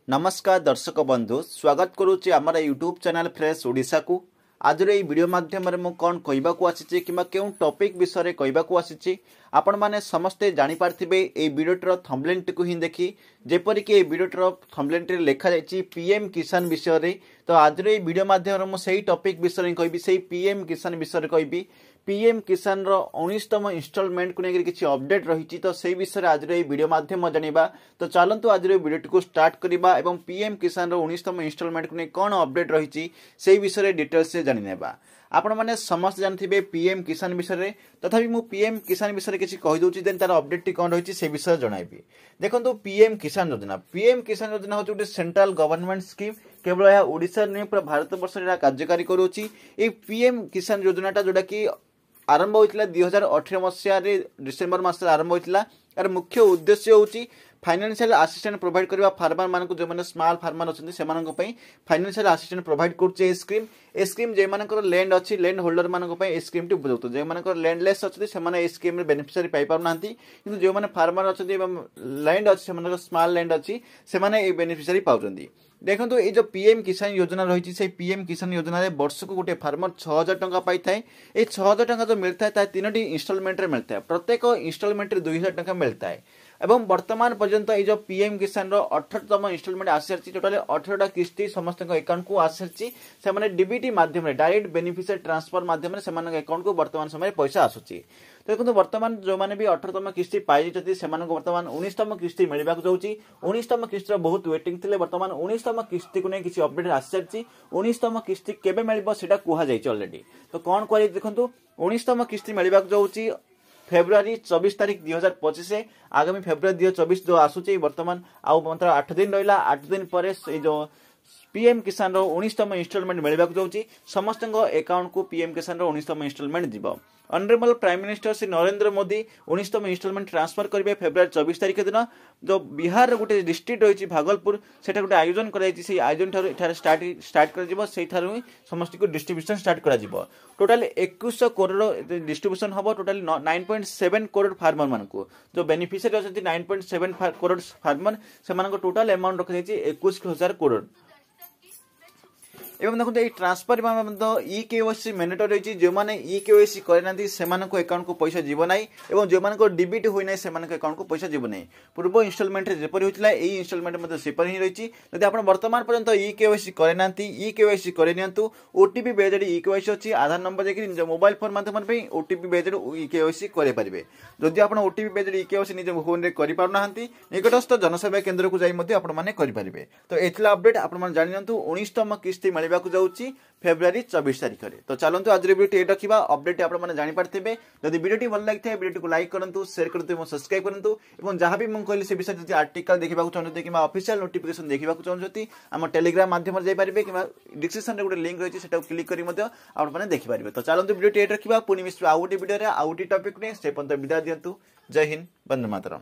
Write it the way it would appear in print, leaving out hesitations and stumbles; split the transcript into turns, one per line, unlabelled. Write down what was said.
नमस्कार दर्शक बंधु स्वागत करुच्ची आमर यूट्यूब चैनल फ्रेश ओडिशा को आज वीडियो माध्यम रे मु कौन कहबाकू आसीची किबा केउ टॉपिक विषय रे कहबाकू आसीची आपण माने समस्ते जानि पारथिबे ए वीडियोटर थंबनेल टिकु ही देखि जेपरि कि ए वीडियोटर थंबनेल रे लेखा जायछि पीएम किसान विषय रे। तो आज रे वीडियो माध्यम रे मु सेही टॉपिक विषय रे कहबी सेही पीएम किसान विषय रे कहबी पीएम किसान रो 19तम इंस्टॉलमेंट को लेकर किछि अपडेट रहिछि। तो सेही विषय रे आज रे वीडियो माध्यम जानिबा। तो चलंतु आज रे वीडियो को स्टार्ट करिबा एवं पीएम किसान रो 19तम इंस्टॉलमेंट को ने कोन अपडेट रहिछि सेही विषय रे डिटेल्स से जानि नेबा। आपण माने समस्त जानथिबे पीएम किसान विषय रे, तथापि मु पीएम किसान विषय रे किछि कहि दोछि देन तार अपडेट टी कोन रहिछि से विषय जणाइबी। देखंतु पीएम किसान योजना होछि उटे सेंट्रल गवर्नमेंट स्कीम, केवल या ओडिसा नै पूरा भारत वर्ष रे कार्यकारी करूछि। ए पीएम किसान योजनाटा जोडा कि आरंभ होइतला 2018 मसिया रे डिसेंबर मास रे आरंभ होइतला। यार मुख्य उद्देश्य होछि फाइनेंशियल असिस्टेंट प्रोवाइड करबा फार्मर मानक जो माने स्मॉल फार्मर अछन से मानक पई फाइनेंशियल असिस्टेंट प्रोवाइड करछे। ए स्कीम जे मानकर लैंड अछि लैंड होल्डर मानक पई ए स्कीम टी बुझौतो। जे मानकर लैंडलेस अछि से माने ए स्कीम रे बेनिफिशियरी पाई पाउ नांती, किंतु जे माने फार्मर अछि एवं लैंड अछि से मानकर स्मॉल लैंड अछि से माने ए बेनिफिशियरी पाउचंदी। देखो ये जो पीएम किसान योजना रही है पीएम किसान योजना रे वर्ष को गोटे फार्मर 6000 टंका पाई थाए। ये 6000 टंका जो मिलता है तीनोटी इंस्टॉलमेंट रे मिलता है, प्रत्येक इंस्टॉलमेंट रे 2000 टंका मिलता है। एवं वर्तमान पर्यंत ये जो पीएम किसान रो 18तम इंस्टॉलमेंट आसी टोटल 18टा किस्ती समस्त अकाउंट को आसी से माने डीबीटी माध्यम रे डायरेक्ट बेनिफिशियरी ट्रांसफर माध्यम रे से माने अकाउंट को वर्तमान समय पैसा आसुची। तो देखो वर्तमान जो माने भी 18तम किस्ती पाई जति से माने वर्तमान 19तम किस्ती मिलबाक जाउची। 19तम किस्ती बहुत वेटिंग थिले, वर्तमान 19तम किस्ती को नै किछि अपडेट आसी 19तम किस्ती केबे मिलबो सेटा कुहा जाई ऑलरेडी। तो कोन कोइ देखंतु 19तम किस्ती मिलबाक जाउची फेब्रुआरी 24 तारीख 2025 से आगामी फेब्रुआरी 2024 जो आसुची। वर्तमान आउ मात्र 8 दिन रहिला, 8 दिन परे से जो पीएम किसान रो 19तम इंस्टॉलमेंट मिलबाक जाउची। समस्त अकाउंट को पीएम किसान रो 19तम इंस्टॉलमेंट दिबो। Honourable prime minister Shri Narendra Modi 19तम इंस्टॉलमेंट ट्रांसफर करेंगे फेब्रुआरी 24 तारीख दिन। जो बिहार रो गोटे डिस्ट्रिक्ट रही भागलपुर सेटा गोटे आयोजन कराई से आयोजन ठार स्टार्ट कर से समस्त को डिस्ट्रीब्यूशन स्टार्ट करा जिवो। टोटल 2100 करोड़ डिस्ट्रीब्यूशन हम टोटल 9.7 करोड़ फार्मर मान को जो बेनिफिशियरी अच्छे 9.7 करोड़ फार्मर से टोटल अमाउंट रखी 21,000 करोड़। एवं देखो ये ट्रांसफर ई केवाईसी मैंडेटरी रही जो मैंने ई केवाईसी करना से अकाउंट को पैसा जीव ना और जो मान डीबीटी होना से अकाउंट को पैसा जीव ना। पूर्व इंस्टॉलमेंट जेपरी होता है यही इंस्टॉलमेंट सेपरी ही रही। जब आप वर्तमान पर्यंत ई केवाईसी करना ई केवाईसी कर ओटीपी बेस्ड ई केवाईसी अच्छी आधार नंबर देखिए मोबाइल फोन माध्यम ओटीपी बेस्ड ई केवाईसी करेंगे। जदि आप ओटीपी बेस्ड ई केवाईसी निज फोन में करना निकटस्थ जनसेवा केन्द्र को जाइए। तो एथला अपडेट आप जानतु 19तम किस्ती मिलबाक जाउची फेब्रुआरी 24 तारीख रे। तो चलंतु आज वीडियो ये रखिबा अपडेट आप माने जानि पारथिबे। जदि वीडियो भल लागिथे वीडियो को लाइक करंतु, शेयर करंतु और सब्सक्राइब करंतु। एवं जहां भी मन कहले से विषय जदि आर्टिकल देखिबा चाहते कि ऑफिशियल नोटिफिकेशन देखिबा चाहते हम टेलीग्राम माध्यम रे जाय पारिबे कि डिस्क्रिप्शन रे गोटे लिंक रही सेटा क्लिक करी मध्य आप माने देखि पारिबे। तो चलंतु वीडियो ये रखिबा पुनी मिस आउटी वीडियो रे आउटी टॉपिक ने से पंत विदा दियंतु। जय हिंद, वंदे मातरम।